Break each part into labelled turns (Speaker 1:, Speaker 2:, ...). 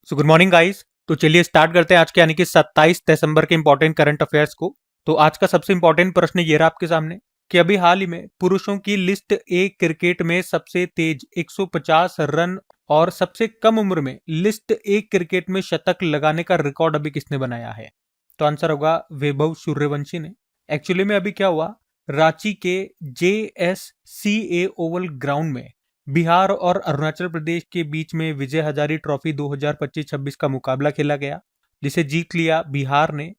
Speaker 1: So good morning guys. तो चलिए start करते हैं आज के यानी कि 27 दिसंबर के इंपॉर्टेंट करंट अफेयर्स को। तो आज का सबसे इंपॉर्टेंट प्रश्न ये रहा आपके सामने कि अभी हाल ही में पुरुषों की लिस्ट ए क्रिकेट में सबसे तेज 150 रन और सबसे कम उम्र में लिस्ट ए क्रिकेट में शतक लगाने का रिकॉर्ड अभी किसने बनाया है? तो आंसर होगा वैभव सूर्यवंशी ने। एक्चुअली में अभी क्या हुआ, रांची के JSCA ओवल ग्राउंड में बिहार और अरुणाचल प्रदेश के बीच में विजय हजारे ट्रॉफी 2025-26 का मुकाबला खेला गया, जिसे जीत लिया बिहार ने।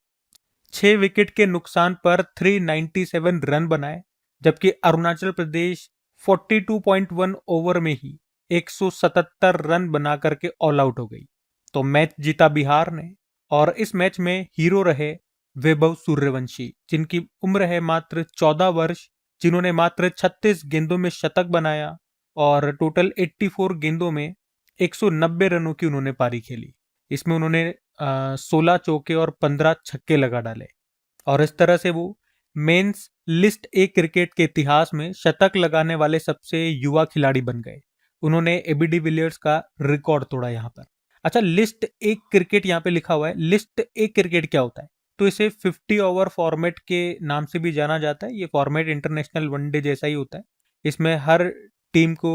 Speaker 1: 6 विकेट के नुकसान पर 397 रन बनाए, जबकि अरुणाचल प्रदेश 42.1 ओवर में ही 177 रन बना करके ऑल आउट हो गई। तो मैच जीता बिहार ने और इस मैच में हीरो रहे वैभव सूर्यवंशी, जिनकी उम्र है मात्र 14 वर्ष, जिन्होंने मात्र 36 गेंदों में शतक बनाया और टोटल 84 गेंदों में 190 रनों की उन्होंने पारी खेली। इसमें उन्होंने 16 चौके और 15 छक्के लगा डाले और इस तरह से वो मेंस लिस्ट ए क्रिकेट के इतिहास में शतक लगाने वाले सबसे युवा खिलाड़ी बन गए। उन्होंने एबी डिविलियर्स का रिकॉर्ड तोड़ा यहाँ पर। अच्छा, लिस्ट ए क्रिकेट यहाँ पे लिखा हुआ है, लिस्ट ए क्रिकेट क्या होता है? तो इसे 50 ओवर फॉर्मेट के नाम से भी जाना जाता है। ये फॉर्मेट इंटरनेशनल वनडे जैसा ही होता है। इसमें हर टीम को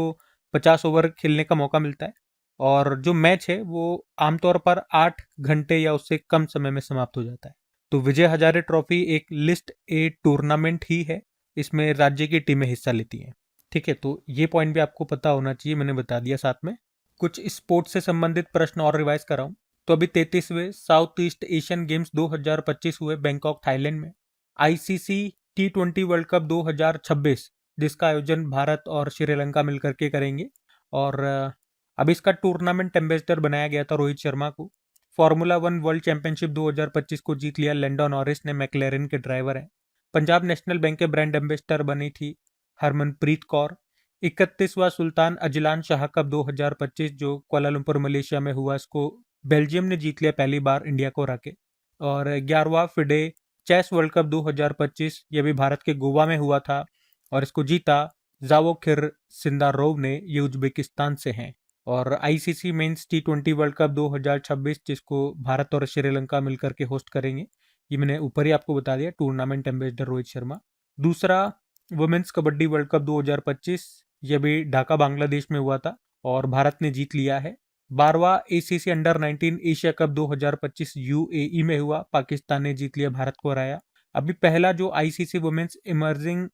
Speaker 1: 50 ओवर खेलने का मौका मिलता है और जो मैच है वो आमतौर पर 8 घंटे या उससे कम समय में समाप्त हो जाता है। तो विजय हजारे ट्रॉफी एक लिस्ट ए टूर्नामेंट ही है। इसमें राज्य की टीमें हिस्सा लेती हैं। ठीक है, तो ये पॉइंट भी आपको पता होना चाहिए, मैंने बता दिया साथ में। कुछ स्पोर्ट्स से संबंधित प्रश्न और रिवाइज कराऊं तो अभी 33वें साउथ ईस्ट एशियन गेम्स 2025 हुए बैंकॉक थाईलैंड में। ICC T20 वर्ल्ड कप 2026, जिसका आयोजन भारत और श्रीलंका मिलकर के करेंगे। और अब इसका टूर्नामेंट एम्बेसडर बनाया गया था रोहित शर्मा को। फार्मूला 1 वर्ल्ड चैंपियनशिप 2025 को जीत लिया लैंडो नॉरिस ने, मैक्लेरन के ड्राइवर हैं। पंजाब नेशनल बैंक के ब्रांड एम्बेसडर बनी थी हरमनप्रीत कौर। 31वां सुल्तान अजलान शाह कप 2025 जो कुआलालंपुर मलेशिया में हुआ, इसको बेल्जियम ने जीत लिया पहली बार इंडिया को हरा के। और 11वां फिडे चेस वर्ल्ड कप 2025 ये भी भारत के गोवा में हुआ था और इसको जीता जावोखिर सिंदारोव ने, ये उज्बेकिस्तान से हैं। और ICC men's T20 world cup 2026 जिसको भारत और श्रीलंका मिलकर के होस्ट करेंगे, ये मैंने ऊपर ही आपको बता दिया, टूर्नामेंट एम्बेसडर रोहित शर्मा। दूसरा वुमेन्स कबड्डी वर्ल्ड कप 2025, ये भी ढाका बांग्लादेश में हुआ था और भारत ने जीत लिया है। 12वां ACC under 19 Asia cup 2025 UAE में हुआ, पाकिस्तान ने जीत लिया, भारत को हराया। अभी पहला जो ICC women's emerging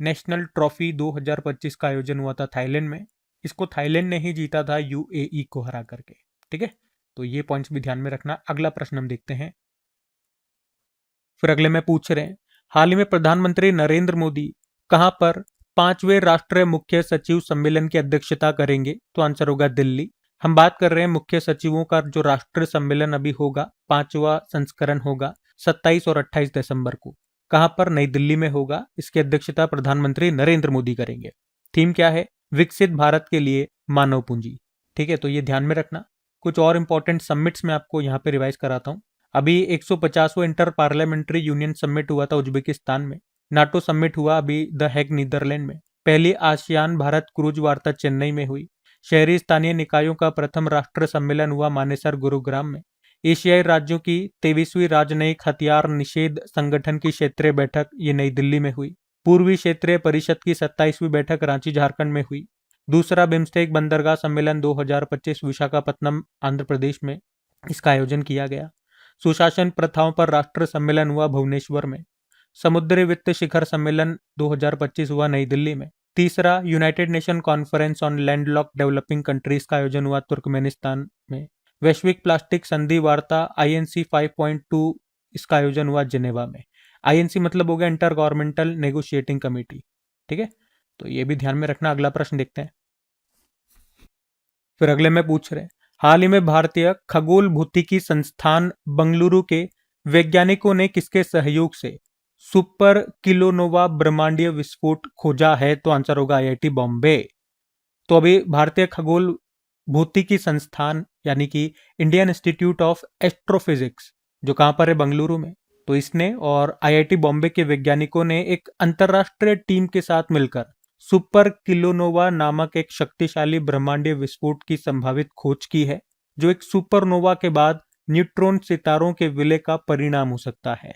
Speaker 1: national trophy 2025 का आयोजन हुआ था थाईलैंड में, इसको थाईलैंड ने ही जीता था UAE को हरा करके। ठीक है, तो ये पॉइंट्स भी ध्यान में रखना। अगला प्रश्न हम देखते हैं। फिर अगले में पूछ रहे हैं, हाल ही में प्रधानमंत्री नरेंद्र मोदी कहां पर 5वें राष्ट्रीय मुख्य सचिव सम्मेलन की अध्यक्षता करेंगे? तो आंसर होगा दिल्ली। हम बात कर रहे हैं मुख्य सचिवों का जो राष्ट्रीय सम्मेलन अभी होगा, 5वां संस्करण होगा 27 और 28 दिसंबर को। कहां पर? नई दिल्ली में होगा। इसकी अध्यक्षता प्रधानमंत्री नरेंद्र मोदी करेंगे। थीम क्या है? विकसित भारत के लिए मानव पूंजी। ठीक है, तो ये ध्यान में रखना। कुछ और इंपॉर्टेंट समिट्स में आपको यहाँ पे रिवाइज कराता हूँ। अभी 150वां इंटर पार्लियामेंट्री यूनियन समिट हुआ था उज्बेकिस्तान में। नाटो समिट हुआ अभी द हेग नीदरलैंड में। पहली आसियान भारत क्रूज वार्ता चेन्नई में हुई। शहरी स्थानीय निकायों का प्रथम राष्ट्रीय सम्मेलन हुआ मानेसर गुरुग्राम में। एशियाई राज्यों की 23वीं राजनयिक हथियार निषेध संगठन की क्षेत्रीय बैठक ये नई दिल्ली में हुई। पूर्वी क्षेत्रीय परिषद की 27वीं बैठक रांची झारखंड में हुई। दूसरा बिम्स्टेक बंदरगाह सम्मेलन 2025 विशाखापत्तनम आंध्र प्रदेश में, इसका आयोजन किया गया। सुशासन प्रथाओं पर राष्ट्रीय सम्मेलन हुआ भुवनेश्वर में। समुद्री वित्त शिखर सम्मेलन 2025 हुआ नई दिल्ली में। तीसरा United Nation conference on landlock developing countries का आयोजन हुआ तुर्कमेनिस्तान में। वैश्विक प्लास्टिक संधि वार्ता INC 5.2, इसका आयोजन हुआ जिनेवा में। INC मतलब हो गया इंटर गवर्नमेंटल नेगोशिएटिंग कमेटी। ठीक है, तो ये भी ध्यान में रखना। अगला प्रश्न देखते हैं। फिर अगले में पूछ रहे हैं, हाल ही में भारतीय खगोल भौतिकी संस्थान बंगलुरु के वैज्ञानिकों ने किसके सहयोग से सुपर किलोनोवा ब्रह्मांडीय विस्फोट खोजा है? तो आंसर होगा IIT बॉम्बे। तो अभी भारतीय खगोल भौतिकी संस्थान यानी कि इंडियन इंस्टीट्यूट ऑफ एस्ट्रोफिजिक्स, जो कहां पर है? बंगलुरु में। तो इसने और IIT बॉम्बे के वैज्ञानिकों ने एक अंतरराष्ट्रीय टीम के साथ मिलकर सुपर किलोनोवा नामक एक शक्तिशाली ब्रह्मांडीय विस्फोट की संभावित खोज की है। जो एक सुपरनोवा के बाद न्यूट्रॉन सितारों के विलय का परिणाम हो सकता है,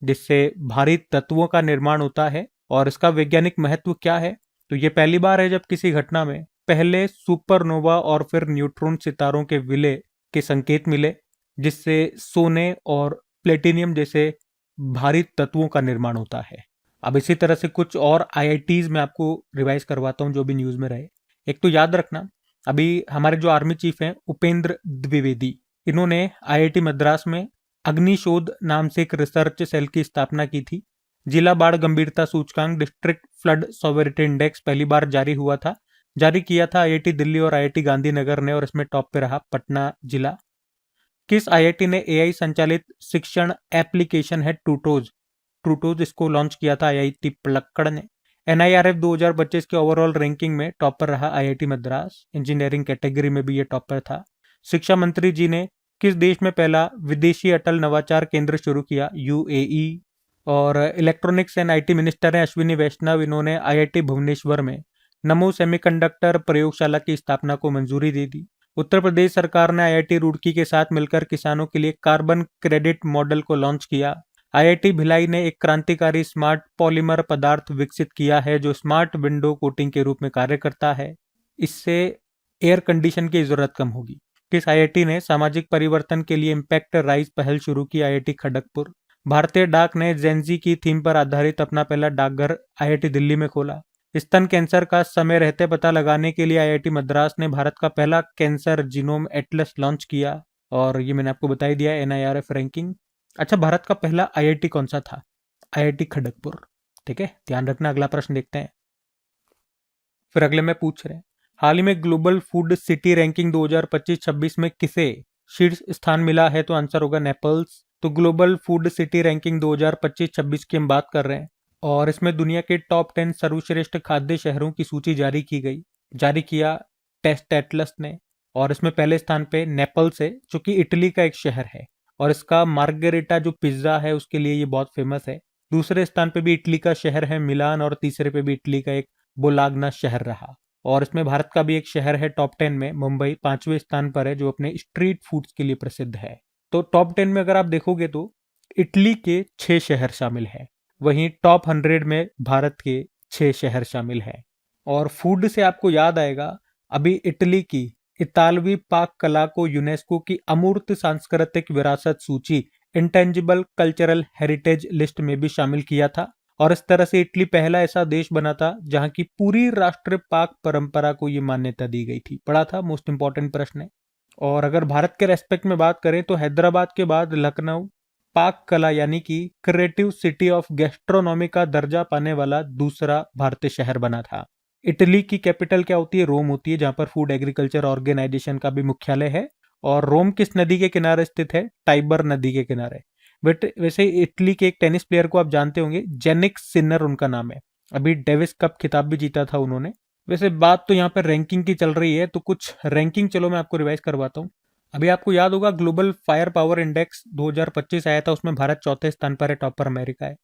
Speaker 1: जिससे भारी तत्वों का निर्माण होता है। और इसका वैज्ञानिक महत्व क्या है? तो ये पहली बार है जब किसी घटना में पहले सुपरनोवा और फिर न्यूट्रॉन सितारों के विलय के संकेत मिले, जिससे सोने और प्लेटिनियम जैसे भारी तत्वों का निर्माण होता है। अब इसी तरह से कुछ और आईआईटीज में आपको रिवाइज करवाता हूँ जो भी न्यूज में रहे। एक तो याद रखना, अभी हमारे जो आर्मी चीफ हैं उपेंद्र द्विवेदी, इन्होंने आईआईटी मद्रास में अग्निशोध नाम से एक रिसर्च सेल की स्थापना की थी। जिला बाढ़ गंभीरता सूचकांक डिस्ट्रिक्ट फ्लड सॉवेरिटी इंडेक्स पहली बार जारी किया था आईआईटी दिल्ली और आईआईटी गांधीनगर ने, और इसमें टॉप पे रहा पटना जिला। किस आईआईटी ने एआई संचालित शिक्षण एप्लीकेशन है ट्रूटोज इसको लॉन्च किया था? आईआईटी पलक्कड़ ने। एनआईआरएफ 2025 के ओवरऑल रैंकिंग में टॉपर रहा आईआईटी मद्रास, इंजीनियरिंग कैटेगरी में भी ये टॉपर था। शिक्षा मंत्री जी ने किस देश में पहला विदेशी अटल नवाचार केंद्र शुरू किया? यूएई। और इलेक्ट्रॉनिक्स एंड आईटी मिनिस्टर हैं अश्विनी वैष्णव, इन्होंने आईआईटी भुवनेश्वर में नमो सेमीकंडक्टर प्रयोगशाला की स्थापना को मंजूरी दे दी। उत्तर प्रदेश सरकार ने आईआईटी रुड़की के साथ मिलकर किसानों के लिए कार्बन क्रेडिट मॉडल को लॉन्च किया। आईआईटी भिलाई ने एक क्रांतिकारी स्मार्ट पॉलीमर पदार्थ विकसित किया है जो स्मार्ट विंडो कोटिंग के रूप में कार्य करता है। इससे एयर कंडीशन की जरूरत कम होगी। किस आईआईटी ने सामाजिक परिवर्तन के लिए इम्पैक्ट राइज पहल शुरू की? आईआईटी खड़गपुर। भारतीय डाक ने जेनजी की थीम पर आधारित अपना पहला डाकघर आईआईटी दिल्ली में खोला। स्तन कैंसर का समय रहते पता लगाने के लिए आईआईटी मद्रास ने भारत का पहला कैंसर जीनोम एटलस लॉन्च किया। और ये मैंने आपको बता ही दिया एनआईआरएफ रैंकिंग। अच्छा, भारत का पहला आईआईटी कौन सा था? आईआईटी खड़गपुर। ठीक है, ध्यान रखना। अगला प्रश्न देखते हैं। फिर अगले में पूछ रहे हैं, हाल ही में ग्लोबल फूड सिटी रैंकिंग 2025-26 में किसे शीर्ष स्थान मिला है? तो आंसर होगा नेपल्स। तो ग्लोबल फूड सिटी रैंकिंग 2025-26 की हम बात कर रहे हैं, और इसमें दुनिया के टॉप 10 सर्वश्रेष्ठ खाद्य शहरों की सूची जारी किया टेस्ट एटलस ने। और इसमें पहले स्थान पे नेपल्स है, जो कि इटली का एक शहर है, और इसका मार्गरेटा जो पिज्जा है उसके लिए ये बहुत फेमस है। दूसरे स्थान पे भी इटली का शहर है मिलान, और तीसरे पे भी इटली का एक बोलाग्ना शहर रहा। और इसमें भारत का भी एक शहर है टॉप 10 में, मुंबई 5वें स्थान पर है, जो अपने स्ट्रीट फूड्स के लिए प्रसिद्ध है। तो टॉप 10 में अगर आप देखोगे तो इटली के 6 शहर शामिल है, वहीं टॉप 100 में भारत के 6 शहर शामिल है। और फूड से आपको याद आएगा, अभी इटली की इतालवी पाक कला को यूनेस्को की अमूर्त सांस्कृतिक विरासत सूची इंटेंजिबल कल्चरल हेरिटेज लिस्ट में भी शामिल किया था। और इस तरह से इटली पहला ऐसा देश बना था जहां की पूरी राष्ट्र पाक परंपरा को ये मान्यता दी गई थी। पढ़ा था, मोस्ट इंपॉर्टेंट प्रश्न है। और अगर भारत के रेस्पेक्ट में बात करें तो हैदराबाद के बाद लखनऊ पाक कला यानी कि क्रिएटिव सिटी ऑफ गैस्ट्रोनॉमी का दर्जा पाने वाला दूसरा भारतीय शहर बना था। इटली की कैपिटल क्या होती है? रोम होती है, जहां पर फूड एग्रीकल्चर ऑर्गेनाइजेशन का भी मुख्यालय है। और रोम किस नदी के किनारे स्थित है? टाइबर नदी के किनारे। बट वैसे इटली के एक टेनिस प्लेयर को आप जानते होंगे, जेनिक सिनर उनका नाम है। अभी डेविस कप खिताब भी जीता था उन्होंने। वैसे बात तो यहाँ पर रैंकिंग की चल रही है, तो कुछ रैंकिंग चलो मैं आपको रिवाइज करवाता हूँ। अभी आपको याद होगा ग्लोबल फायर पावर इंडेक्स 2025 आया था, उसमें भारत चौथे स्थान पर है, टॉपर अमेरिका है।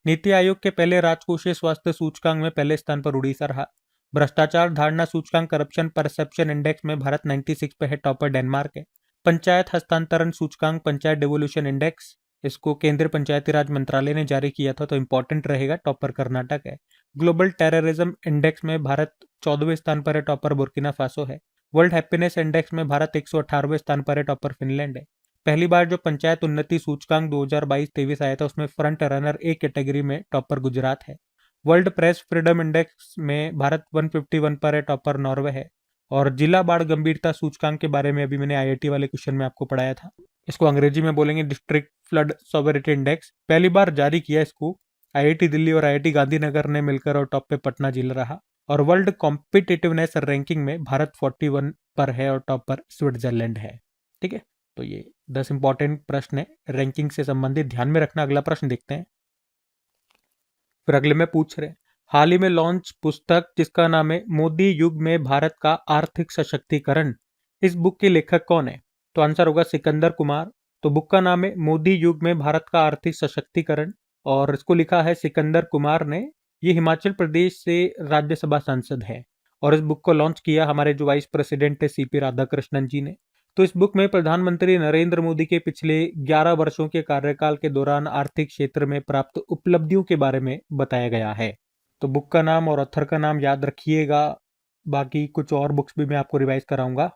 Speaker 1: नीति आयोग के पहले राजकोषीय स्वास्थ्य सूचकांक में पहले स्थान पर उड़ीसा रहा। भ्रष्टाचार धारणा सूचकांक करप्शन परसेप्शन इंडेक्स में भारत 96 पे है, टॉपर डेनमार्क है। पंचायत हस्तांतरण सूचकांक पंचायत डेवोल्यूशन इंडेक्स, इसको केंद्रीय पंचायती राज मंत्रालय ने जारी किया था, तो इंपॉर्टेंट रहेगा, टॉपर कर्नाटक है। ग्लोबल टेररिज्म इंडेक्स में भारत 14वें स्थान पर है, टॉपर बुर्किना फासो है। वर्ल्ड हैप्पीनेस इंडेक्स में भारत 118वें स्थान पर है, टॉपर फिनलैंड है। पहली बार जो पंचायत उन्नति सूचकांक 2022-23 आया था, उसमें फ्रंट रनर ए कैटेगरी में टॉपर गुजरात है। वर्ल्ड प्रेस फ्रीडम इंडेक्स में भारत 151 पर है, टॉपर नॉर्वे है। और जिला बाढ़ गंभीरता सूचकांक के बारे में अभी मैंने आईआईटी वाले क्वेश्चन में आपको पढ़ाया था, इसको अंग्रेजी में बोलेंगे डिस्ट्रिक्ट फ्लड सॉवेरिटी इंडेक्स। पहली बार जारी किया इसको आईआईटी दिल्ली और आईआईटी गांधीनगर ने मिलकर, और टॉप पे पटना जिला रहा। और वर्ल्ड कॉम्पिटिटिवनेस रैंकिंग में भारत 41 पर है, और टॉप पर स्विट्जरलैंड है। ठीक है, तो ये 10 इंपॉर्टेंट प्रश्न है रैंकिंग से संबंधित, ध्यान में रखना। अगला प्रश्न देखते हैं। फिर अगले में पूछ रहे, हाल ही में लॉन्च पुस्तक जिसका नाम है मोदी युग में भारत का आर्थिक सशक्तिकरण, इस बुक के लेखक कौन है? तो आंसर होगा सिकंदर कुमार। तो बुक का नाम है मोदी युग में भारत का आर्थिक सशक्तिकरण, और इसको लिखा है सिकंदर कुमार ने। ये हिमाचल प्रदेश से राज्यसभा सांसद है, और इस बुक को लॉन्च किया हमारे जो वाइस प्रेसिडेंट है सीपी राधाकृष्णन जी ने। तो इस बुक में प्रधानमंत्री नरेंद्र मोदी के पिछले 11 वर्षों के कार्यकाल के दौरान आर्थिक क्षेत्र में प्राप्त उपलब्धियों के बारे में बताया गया है। तो बुक का नाम और ऑथर का नाम याद रखिएगा। बाकी कुछ और बुक्स भी मैं आपको रिवाइज कराऊंगा।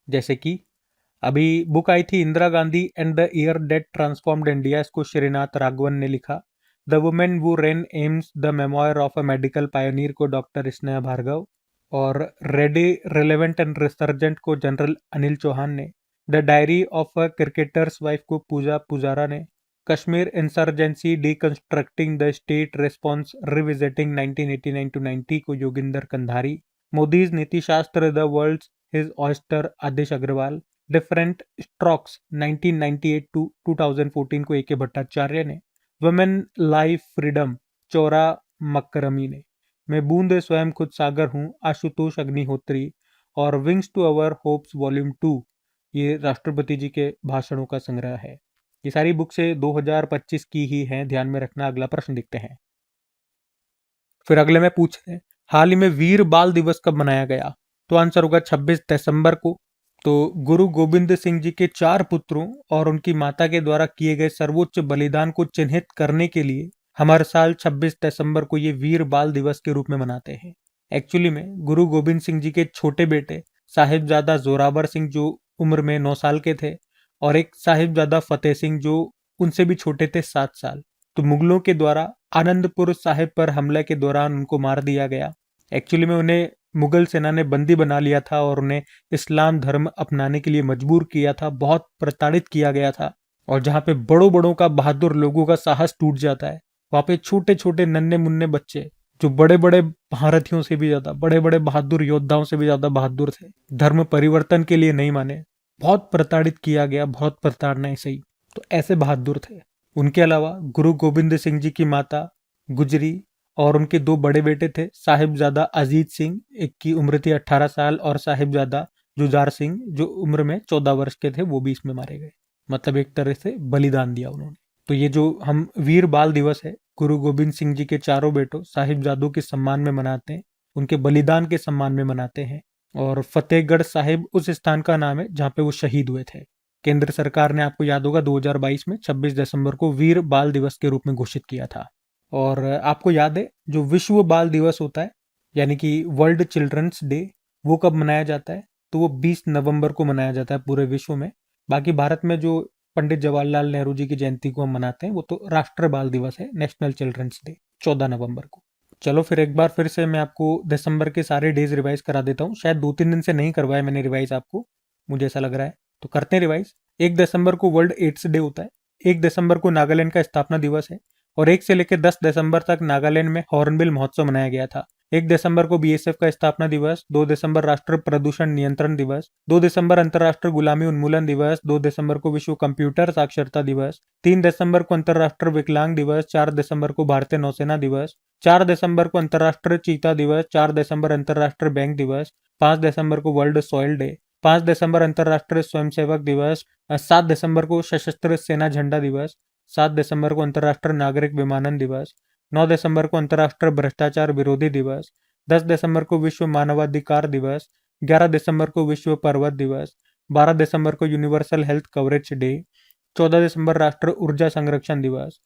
Speaker 1: जैसे कि अभी बुक आई थी Indira Gandhi and the year that transformed India, इसको श्रीनाथ राघवन ने लिखा। The women who ran AIIMS the memoir of a medical pioneer को डॉक्टर स्नेहा भार्गव। और रेडी रिलेवेंट एंड रिसर्जेंट को जनरल अनिल चौहान ने। The diary of a cricketer's wife को पूजा पुजारा ने। Kashmir insurgency deconstructing the state response revisiting 1989 to 90 को Yoginder Kandhari. Modi's Niti Shastra the world his oyster Adesh Agarwal. Different strokes 1998 to 2014 को A K. Bhattacharya ने। Women life freedom Chowra Makaremi ने। मैं बूंद स्वयं खुद सागर हूँ आशुतोष अग्निहोत्री। और wings to our hopes volume 2 ये राष्ट्रपति जी के भाषणों का संग्रह है। ये सारी बुक से 2025 की ही हैं, ध्यान में रखना। अगला प्रश्न देखते हैं। फिर अगले में पूछ रहे हैं हाल ही में वीर बाल दिवस कब मनाया गया। तो आंसर होगा 26 दिसंबर को। तो गुरु गोविंद सिंह जी के 4 पुत्रों और उनकी माता के द्वारा किए गए सर्वोच्च बलिदान को चिन्हित करने के लिए हम हर साल 26 दिसंबर को ये वीर बाल दिवस के रूप में मनाते हैं। एक्चुअली में गुरु गोविंद सिंह जी के छोटे बेटे साहिबजादा जोरावर सिंह जो उम्र में 9 साल के थे, और एक साहिबजादा फतेह सिंह जो उनसे भी छोटे थे 7 साल। तो मुगलों के द्वारा आनंदपुर साहिब पर हमले के दौरान उनको मार दिया गया। एक्चुअली में उन्हें मुगल सेना ने बंदी बना लिया था और उन्हें इस्लाम धर्म अपनाने के लिए मजबूर किया था, बहुत प्रताड़ित किया गया था। और जहाँ पे बड़ों बड़ों का, बहादुर लोगों का साहस टूट जाता है, वहां पे छोटे छोटे नन्हे मुन्ने बच्चे जो बड़े बड़े महारथियों से भी ज्यादा, बड़े बड़े बहादुर योद्धाओं से भी ज्यादा बहादुर थे, धर्म परिवर्तन के लिए नहीं माने, बहुत प्रताड़ित किया गया, बहुत प्रताड़नाएं सही। तो ऐसे बहादुर थे। उनके अलावा गुरु गोविंद सिंह जी की माता गुजरी और उनके 2 बड़े बेटे थे, साहिबजादा अजीत सिंह, एक की उम्र थी 18 साल, और साहिबजादा जुजार सिंह जो उम्र में 14 वर्ष के थे, वो भी इसमें मारे गए। मतलब एक तरह से बलिदान दिया उन्होंने। तो ये जो हम वीर बाल दिवस है, गुरु गोविंद सिंह जी के 4 बेटों साहिबजादों के सम्मान में मनाते हैं, उनके बलिदान के सम्मान में मनाते हैं। और फतेहगढ़ साहिब उस स्थान का नाम है जहाँ पे वो शहीद हुए थे। केंद्र सरकार ने, आपको याद होगा, 2022 में 26 दिसंबर को वीर बाल दिवस के रूप में घोषित किया था। और आपको याद है जो विश्व बाल दिवस होता है, यानी कि वर्ल्ड चिल्ड्रंस डे, वो कब मनाया जाता है? तो वो 20 नवंबर को मनाया जाता है पूरे विश्व में। बाकी भारत में जो पंडित जवाहरलाल नेहरू जी की जयंती को हम मनाते हैं वो तो राष्ट्रीय बाल दिवस है, नेशनल चिल्ड्रंस डे, 14 नवंबर को। चलो फिर एक बार फिर से मैं आपको दिसंबर के सारे डेज रिवाइज करा देता हूँ। शायद 2-3 दिन से नहीं करवाया मैंने रिवाइज आपको, मुझे ऐसा लग रहा है, तो करते हैं रिवाइज। 1 दिसंबर को वर्ल्ड एड्स डे होता है। 1 दिसंबर को नागालैंड का स्थापना दिवस है। और 1 से लेकर 10 दिसंबर तक नागालैंड में हॉर्नबिल महोत्सव मनाया गया था। 1 दिसंबर को बीएसएफ का स्थापना दिवस। 2 दिसंबर राष्ट्रीय प्रदूषण नियंत्रण दिवस। 2 दिसंबर अंतर्राष्ट्रीय गुलामी उन्मूलन दिवस। 2 दिसंबर को विश्व कंप्यूटर साक्षरता दिवस। 3 दिसंबर को अंतर्राष्ट्रीय विकलांग दिवस। 4 दिसंबर को भारतीय नौसेना दिवस। 4 दिसंबर को अंतर्राष्ट्रीय चीता दिवस। 4 दिसंबर अंतर्राष्ट्रीय बैंक दिवस। 5 दिसंबर को वर्ल्ड सॉइल डे। 5 दिसंबर अंतर्राष्ट्रीय स्वयंसेवक दिवस। 7 दिसंबर को सशस्त्र सेना झंडा दिवस। 7 दिसंबर को अंतर्राष्ट्रीय नागरिक विमानन दिवस। 9 दिसंबर को अंतर्राष्ट्रीय भ्रष्टाचार विरोधी दिवस। 10 दिसंबर को विश्व मानवाधिकार दिवस। 11 दिसंबर को विश्व पर्वत दिवस। 12 दिसंबर को यूनिवर्सल हेल्थ कवरेज डे। 14 दिसंबर राष्ट्रीय ऊर्जा संरक्षण दिवस।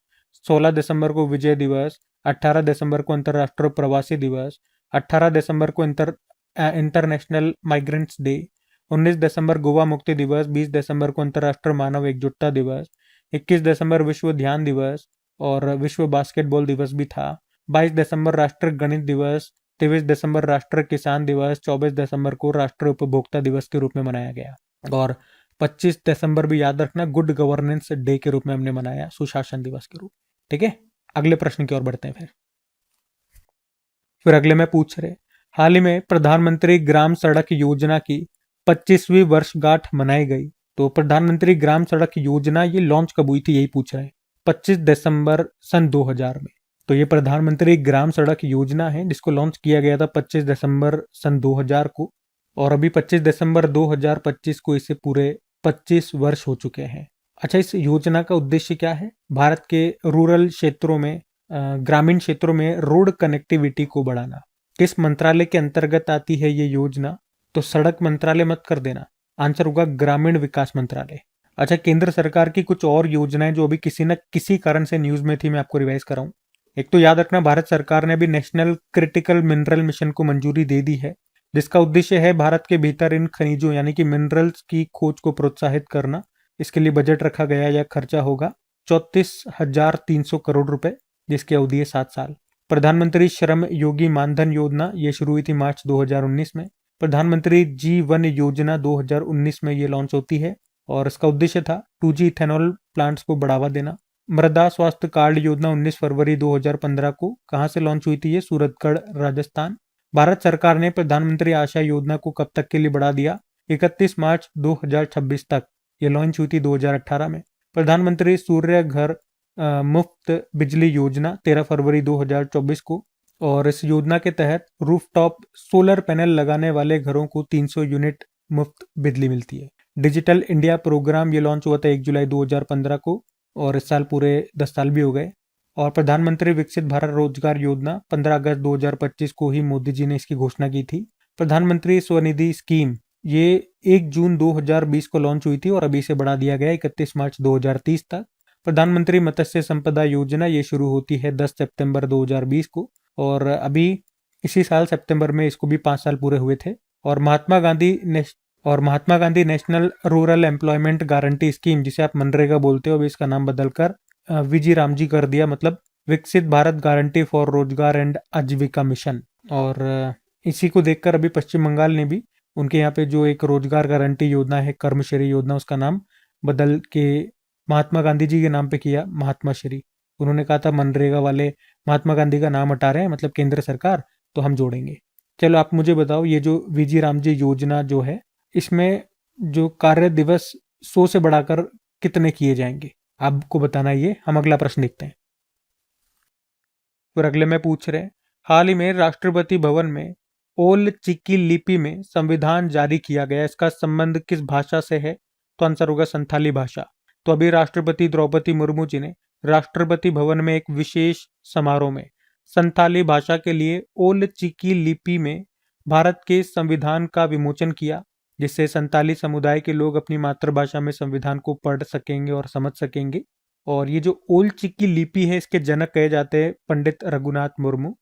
Speaker 1: 16 दिसंबर को विजय दिवस। 18 दिसंबर को अंतर्राष्ट्रीय प्रवासी दिवस। 18 दिसंबर को इंटरनेशनल माइग्रेंट्स डे। 19 दिसंबर गोवा मुक्ति दिवस। 20 दिसंबर को अंतर्राष्ट्रीय मानव एकजुटता दिवस। 21 दिसंबर विश्व ध्यान दिवस और विश्व बास्केटबॉल दिवस भी था। 22 दिसंबर राष्ट्रीय गणित दिवस। 23 दिसंबर राष्ट्रीय किसान दिवस। 24 दिसंबर को राष्ट्रीय उपभोक्ता दिवस के रूप में मनाया गया। और 25 दिसंबर भी याद रखना, गुड गवर्नेंस डे के रूप में हमने मनाया, सुशासन दिवस के रूप। ठीक है, अगले प्रश्न की ओर बढ़ते हैं। फिर अगले में पूछ रहे, हाल ही में प्रधानमंत्री ग्राम सड़क योजना की 25वीं वर्षगांठ मनाई गई। तो प्रधानमंत्री ग्राम सड़क योजना ये लॉन्च कब हुई थी, यही पूछ रहे हैं। 25 दिसंबर सन 2000 में। तो ये प्रधानमंत्री ग्राम सड़क योजना है जिसको लॉन्च किया गया था 25 दिसंबर सन 2000 को। और अभी 25 दिसंबर 2025 को इसे पूरे 25 वर्ष हो चुके हैं। अच्छा, इस योजना का उद्देश्य क्या है? भारत के रूरल क्षेत्रों में, ग्रामीण क्षेत्रों में रोड कनेक्टिविटी को बढ़ाना। किस मंत्रालय के अंतर्गत आती है ये योजना? तो सड़क मंत्रालय मत कर देना, आंसर होगा ग्रामीण विकास मंत्रालय। अच्छा, केंद्र सरकार की कुछ और योजनाएं जो अभी किसी न किसी कारण से न्यूज में थी, मैं आपको रिवाइज कराऊं। एक तो याद रखना, भारत सरकार ने अभी नेशनल क्रिटिकल मिनरल मिशन को मंजूरी दे दी है, जिसका उद्देश्य है भारत के भीतर इन खनिजों यानी कि मिनरल्स की खोज को प्रोत्साहित करना। इसके लिए बजट रखा गया, या खर्चा होगा 34,300 करोड़ रुपए, जिसकी अवधि है 7 साल। प्रधानमंत्री श्रम योगी मानधन योजना ये शुरू हुई थी मार्च 2019 में। प्रधानमंत्री जीवन योजना 2019 में ये लॉन्च होती है, और इसका उद्देश्य था 2G इथेनॉल प्लांट्स को बढ़ावा देना। मृदा स्वास्थ्य कार्ड योजना 19 फरवरी 2015 को कहां से लॉन्च हुई थी? ये सूरतगढ़, राजस्थान। भारत सरकार ने प्रधानमंत्री आशा योजना को कब तक के लिए बढ़ा दिया? 31 मार्च 2026 तक। ये लॉन्च हुई थी 2018 में। प्रधानमंत्री सूर्य घर मुफ्त बिजली योजना 13 फरवरी 2024 को, और इस योजना के तहत रूफटॉप सोलर पैनल लगाने वाले घरों को 300 यूनिट मुफ्त बिजली मिलती है। डिजिटल इंडिया प्रोग्राम ये लॉन्च हुआ था 1 जुलाई 2015 को, और इस साल पूरे 10 साल भी हो गए। और प्रधानमंत्री विकसित भारत रोजगार योजना 15 अगस्त 2025 को ही मोदी जी ने इसकी घोषणा की थी। प्रधानमंत्री स्वनिधि स्कीम ये 1 जून 2020 को लॉन्च हुई थी, और अभी इसे बढ़ा दिया गया 31 मार्च 2030 तक। प्रधानमंत्री मत्स्य संपदा योजना ये शुरू होती है 10 सितंबर 2020 को, और अभी इसी साल सितंबर में इसको भी 5 साल पूरे हुए थे। और Mahatma Gandhi national rural employment guarantee scheme, जिसे आप मनरेगा बोलते हो, अभी इसका नाम बदलकर वीजी रामजी कर दिया, मतलब विकसित भारत गारंटी फॉर रोजगार एंड आजीविका मिशन। और इसी को देखकर अभी पश्चिम बंगाल ने भी उनके यहाँ पे जो एक रोजगार गारंटी योजना है, कर्मश्री योजना, उसका नाम बदल के महात्मा गांधी जी के नाम पे किया, महात्मा श्री। उन्होंने कहा था मनरेगा वाले महात्मा गांधी का नाम हटा रहे हैं, मतलब केंद्र सरकार, तो हम जोड़ेंगे। चलो आप मुझे बताओ, ये जो वीजी रामजी योजना जो है, इसमें जो कार्य दिवस 100 से बढ़ाकर कितने किए जाएंगे? आपको बताना ये। हम अगला प्रश्न देखते हैं। फिर अगले में पूछ रहे हैं, हाल ही में राष्ट्रपति भवन में ओल चिकी लिपि में संविधान जारी किया गया, इसका संबंध किस भाषा से है? तो आंसर होगा संथाली भाषा। तो अभी राष्ट्रपति द्रौपदी मुर्मू जी ने राष्ट्रपति भवन में एक विशेष समारोह में संथाली भाषा के लिए ओल चिकी लिपि में भारत के संविधान का विमोचन किया, जिससे संताली समुदाय के लोग अपनी मातृभाषा में संविधान को पढ़ सकेंगे और समझ सकेंगे। और ये जो ओल चिकी लिपि है, इसके जनक कहे जाते हैं पंडित रघुनाथ मुर्मू,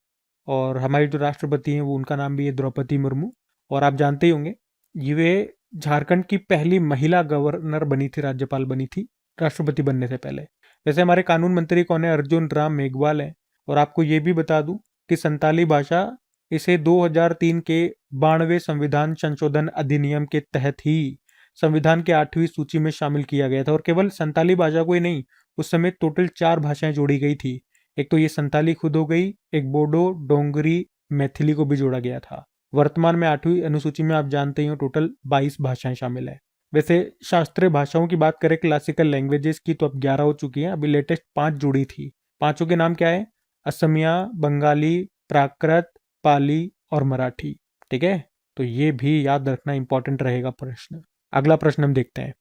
Speaker 1: और हमारी जो राष्ट्रपति हैं वो, उनका नाम भी है द्रौपदी मुर्मू। और आप जानते ही होंगे, ये झारखंड की पहली महिला गवर्नर बनी थी, राज्यपाल बनी थी राष्ट्रपति बनने से पहले। वैसे हमारे कानून मंत्री कौन है? अर्जुन राम मेघवाल है। और आपको ये भी बता दूं कि संताली भाषा, इसे 2003 के 92वें संविधान संशोधन अधिनियम के तहत ही संविधान के 8वीं सूची में शामिल किया गया था। और केवल संताली भाषा को ही नहीं, उस समय टोटल 4 भाषाएं जोड़ी गई थी। एक तो ये संताली खुद हो गई, एक बोडो, डोंगरी, मैथिली को भी जोड़ा गया था। वर्तमान में 8वीं अनुसूची में आप जानते ही हो टोटल 22 भाषाएं शामिल है। वैसे शास्त्रीय भाषाओं की बात करें, क्लासिकल लैंग्वेजेस की, तो अब 11 हो चुकी हैं। अभी लेटेस्ट 5 जुड़ी थी। 5 के नाम क्या है? असमिया, बंगाली, प्राकृत, पाली और मराठी। ठीक है, तो ये भी याद रखना इंपॉर्टेंट रहेगा प्रश्न। अगला प्रश्न हम देखते हैं।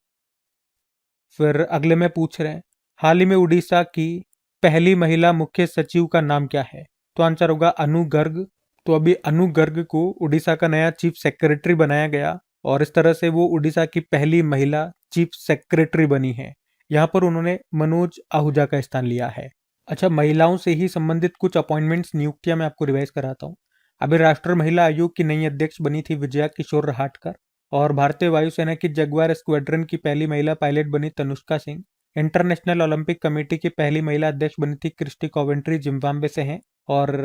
Speaker 1: फिर अगले में पूछ रहे हैं, हाल ही में उड़ीसा की पहली महिला मुख्य सचिव का नाम क्या है? तो आंसर होगा अनु गर्ग। तो अभी अनु गर्ग को उड़ीसा का नया चीफ सेक्रेटरी बनाया गया, और इस तरह से वो उड़ीसा की पहली महिला चीफ सेक्रेटरी बनी है। यहाँ पर उन्होंने मनोज आहूजा का स्थान लिया है। अच्छा, महिलाओं से ही संबंधित कुछ अपॉइंटमेंट्स, नियुक्तियां मैं आपको रिवाइज कराता हूँ। अभी राष्ट्रीय महिला आयोग की नई अध्यक्ष बनी थी विजया किशोर रहाटकर, और भारतीय वायुसेना की जगुआर स्क्वाड्रन की पहली महिला पायलट बनी Tanushka Singh. International Olympic committee की पहली महिला अध्यक्ष बनी थी क्रिस्टी कॉवेंट्री, जिम्बाब्वे से हैं, और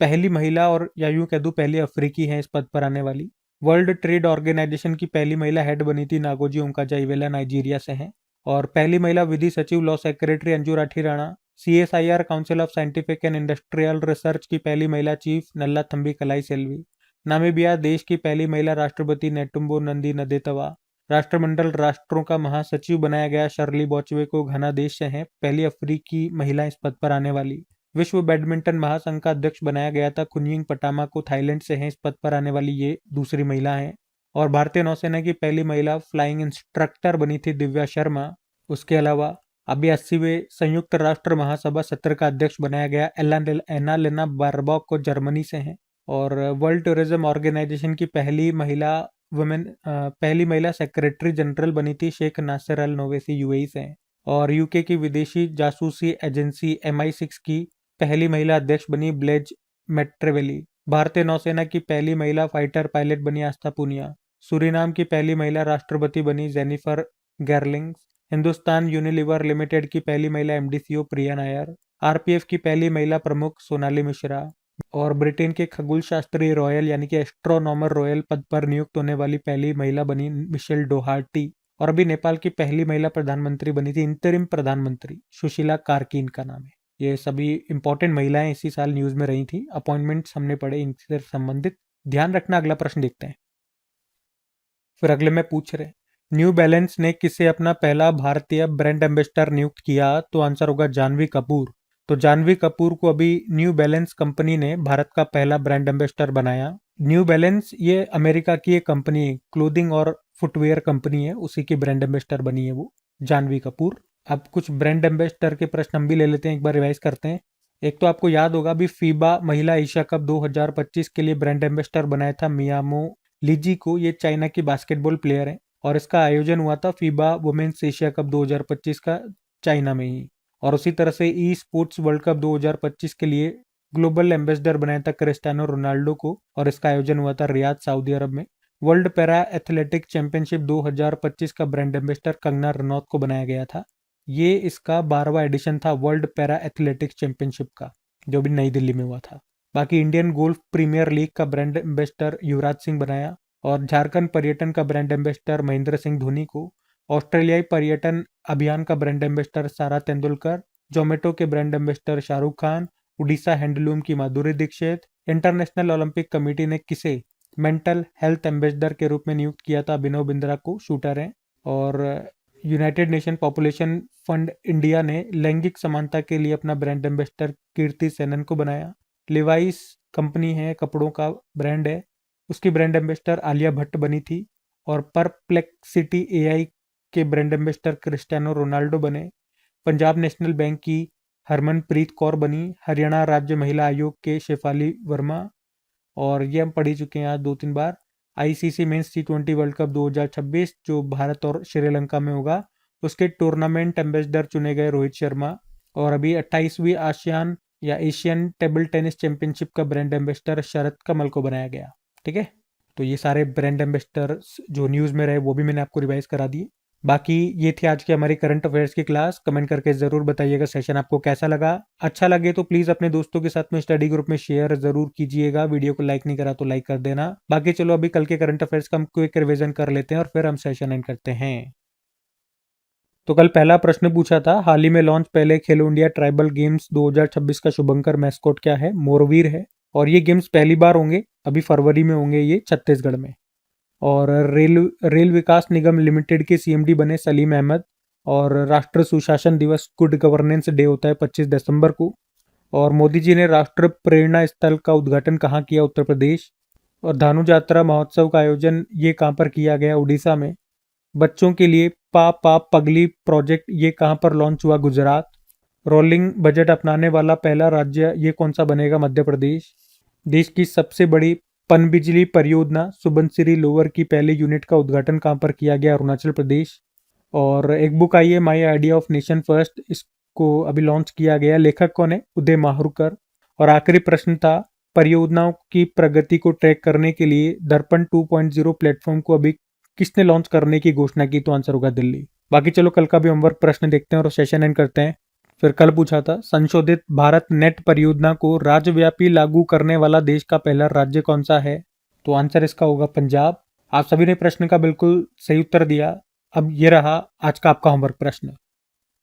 Speaker 1: पहली महिला, और या यूं कह दूं पहली अफ्रीकी हैं इस पद पर आने वाली। वर्ल्ड ट्रेड ऑर्गेनाइजेशन की पहली महिला हेड बनी थी नागोजी ओंकाजाइवेला, नाइजीरिया से हैं। और पहली महिला विधि सचिव law secretary Anju Rathi Rana. CSIR council of scientific and industrial research की पहली महिला चीफ नल्ला थम्बी कलाई सेल्वी। नामीबिया देश की पहली महिला राष्ट्रपति नेटुम्बो नंदी नदेतवा। राष्ट्रमंडल राष्ट्रों का महासचिव बनाया गया शर्ली बॉचवे को, घना देश से हैं, पहली अफ्रीकी महिला इस पद पर आने वाली। विश्व बैडमिंटन महासंघ का अध्यक्ष बनाया गया था कुनयिंग पटामा को, थाईलैंड से हैं, इस पद पर आने वाली ये दूसरी महिला हैं। और भारतीय नौसेना की पहली महिला फ्लाइंग इंस्ट्रक्टर बनी थी दिव्या शर्मा। उसके अलावा अभी 80वें संयुक्त राष्ट्र महासभा सत्र का अध्यक्ष बनाया गया एनालेना बारबॉक को, जर्मनी से हैं। और वर्ल्ड टूरिज्म ऑर्गेनाइजेशन की पहली महिला पहली महिला सेक्रेटरी जनरल बनी थी शेख नासिर अल नोवेसी, यूएई से हैं। और यूके की विदेशी जासूसी एजेंसी MI6 की पहली महिला अध्यक्ष बनी ब्लेज मेट्रेवेली। भारतीय नौसेना की पहली महिला फाइटर पायलट बनी आस्था पूनिया। सूरीनाम की पहली महिला राष्ट्रपति बनी जेनिफर गेरलिंग्स। हिंदुस्तान यूनिलीवर लिमिटेड की पहली महिला MD/CEO प्रिया नायर। RPF की पहली महिला प्रमुख सोनाली मिश्रा। और ब्रिटेन के खगोल शास्त्री रॉयल यानी कि एस्ट्रोनॉमर रॉयल पद पर नियुक्त होने वाली पहली महिला बनी मिशेल डोहार्टी। और अभी नेपाल की पहली महिला प्रधानमंत्री बनी थी, इंतरिम प्रधानमंत्री सुशीला कार्की इनका नाम है। ये सभी इंपॉर्टेंट महिलाएं इसी साल न्यूज में रही थी, अपॉइंटमेंट्स हमने पढ़े इनसे संबंधित। ध्यान रखना। अगला प्रश्न देखते हैं। फिर अगले में पूछ रहे न्यू बैलेंस ने किसे अपना पहला भारतीय ब्रांड एम्बेसडर नियुक्त किया? तो आंसर होगा जानवी कपूर। तो जानवी कपूर को अभी न्यू बैलेंस कंपनी ने भारत का पहला ब्रांड एम्बेसडर बनाया। न्यू बैलेंस ये अमेरिका की एक कंपनी है, क्लोथिंग और फुटवेयर कंपनी है, उसी की ब्रांड एम्बेसडर बनी है वो जानवी कपूर। अब कुछ ब्रांड एम्बेसडर के प्रश्न हम भी ले लेते हैं, एक बार रिवाइज करते हैं। एक तो आपको याद होगा अभी फीबा महिला एशिया कप 2025 के लिए ब्रांड एम्बेसडर बनाया था मियामो लीजी को। ये चाइना की बास्केटबॉल प्लेयर है और इसका आयोजन हुआ था फीबा वुमेन्स एशिया कप 2025 का चाइना में ही। और उसी तरह से ई स्पोर्ट्स वर्ल्ड कप 2025 के लिए ग्लोबल एम्बेसडर बनाया था क्रिस्टियानो रोनाल्डो को और इसका आयोजन हुआ था रियाद सऊदी अरब में। वर्ल्ड पैरा एथलेटिक चैंपियनशिप 2025 का ब्रांड एम्बेसडर कंगना रनौत को बनाया गया था। ये इसका 12वां एडिशन था वर्ल्ड पैरा एथलेटिक्स चैंपियनशिप का, जो भी नई दिल्ली में हुआ था। बाकी इंडियन गोल्फ प्रीमियर लीग का ब्रांड एम्बेसडर युवराज सिंह बनाया। और झारखंड पर्यटन का ब्रांड एम्बेसडर महेंद्र सिंह धोनी को। ऑस्ट्रेलियाई पर्यटन अभियान का ब्रांड एम्बेसडर सारा तेंदुलकर। जोमेटो के brand ambassador Shahrukh Khan. Orissa handloom की Madhuri Dixit. International Olympic committee ने किसे मेंटल हेल्थ एम्बेसडर के रूप में नियुक्त किया था? अभिनव बिंद्रा को, शूटर हैं। और United nation population fund India ने लैंगिक समानता के लिए अपना ब्रांड एम्बेसडर कीर्ति सेनन को बनाया। लिवाइस कंपनी है, कपड़ों का ब्रांड है, उसकी ब्रांड एम्बेसडर आलिया भट्ट बनी थी। और परप्लेक्सिटी AI के ब्रांड एम्बेसडर क्रिस्टियानो रोनाल्डो बने। पंजाब नेशनल बैंक की हरमनप्रीत कौर बनी। हरियाणा राज्य महिला आयोग के शेफाली वर्मा। और ये हम पढ़ ही चुके हैं आज 2-3 बार। ICC men's T20 world cup 2026 जो भारत और श्रीलंका में होगा, उसके टूर्नामेंट एम्बेसडर चुने गए रोहित शर्मा। और अभी 28वीं आसियान या एशियन टेबल टेनिस चैंपियनशिप का ब्रांड एम्बेसडर शरद कमल को बनाया गया। ठीक है, तो ये सारे ब्रांड एम्बेसडर जो न्यूज में रहे वो भी मैंने आपको रिवाइज करा दिए। बाकी ये थी आज की हमारी करंट अफेयर्स की क्लास। कमेंट करके जरूर बताइएगा सेशन आपको कैसा लगा। अच्छा लगे तो प्लीज अपने दोस्तों के साथ में स्टडी ग्रुप में शेयर जरूर कीजिएगा। वीडियो को लाइक नहीं करा तो लाइक कर देना। बाकी चलो अभी कल के करंट अफेयर्स का हम क्विक रिवीजन कर लेते हैं और फिर हम सेशन एंड करते हैं। तो कल पहला प्रश्न पूछा था, हाल ही में लॉन्च पहले खेलो इंडिया ट्राइबल गेम्स 2026 का शुभंकर मैस्कॉट क्या है? मोरवीर है। और ये गेम्स पहली बार होंगे, अभी फरवरी में होंगे ये छत्तीसगढ़ में। और रेल विकास निगम लिमिटेड के CMD बने सलीम अहमद। और राष्ट्र सुशासन दिवस गुड गवर्नेंस डे होता है 25 दिसंबर को। और मोदी जी ने राष्ट्र प्रेरणा स्थल का उद्घाटन कहाँ किया? उत्तर प्रदेश। और धानु यात्रा महोत्सव का आयोजन ये कहाँ पर किया गया? उड़ीसा में। बच्चों के लिए पाप पगली प्रोजेक्ट ये कहाँ पर लॉन्च हुआ? गुजरात। रोलिंग बजट अपनाने वाला पहला राज्य ये कौन सा बनेगा? मध्य प्रदेश। देश की सबसे बड़ी पनबिजली परियोजना सुबनसिरी लोअर की पहले यूनिट का उद्घाटन कहाँ पर किया गया? अरुणाचल प्रदेश। और एक बुक आई है my idea of nation first, इसको अभी लॉन्च किया गया। लेखक कौन है? उदय माहुरकर। और आखिरी प्रश्न था, परियोजनाओं की प्रगति को ट्रैक करने के लिए दर्पण 2.0 प्लेटफॉर्म को अभी किसने लॉन्च करने की घोषणा की? तो आंसर होगा दिल्ली। बाकी चलो कल का भी होमवर्क प्रश्न देखते हैं और सेशन एंड करते हैं। फिर कल पूछा था, संशोधित भारत नेट परियोजना को राज्यव्यापी लागू करने वाला देश का पहला राज्य कौन सा है? तो आंसर इसका होगा पंजाब। आप सभी ने प्रश्न का बिल्कुल सही उत्तर दिया। अब ये रहा आज का आपका होमवर्क प्रश्न।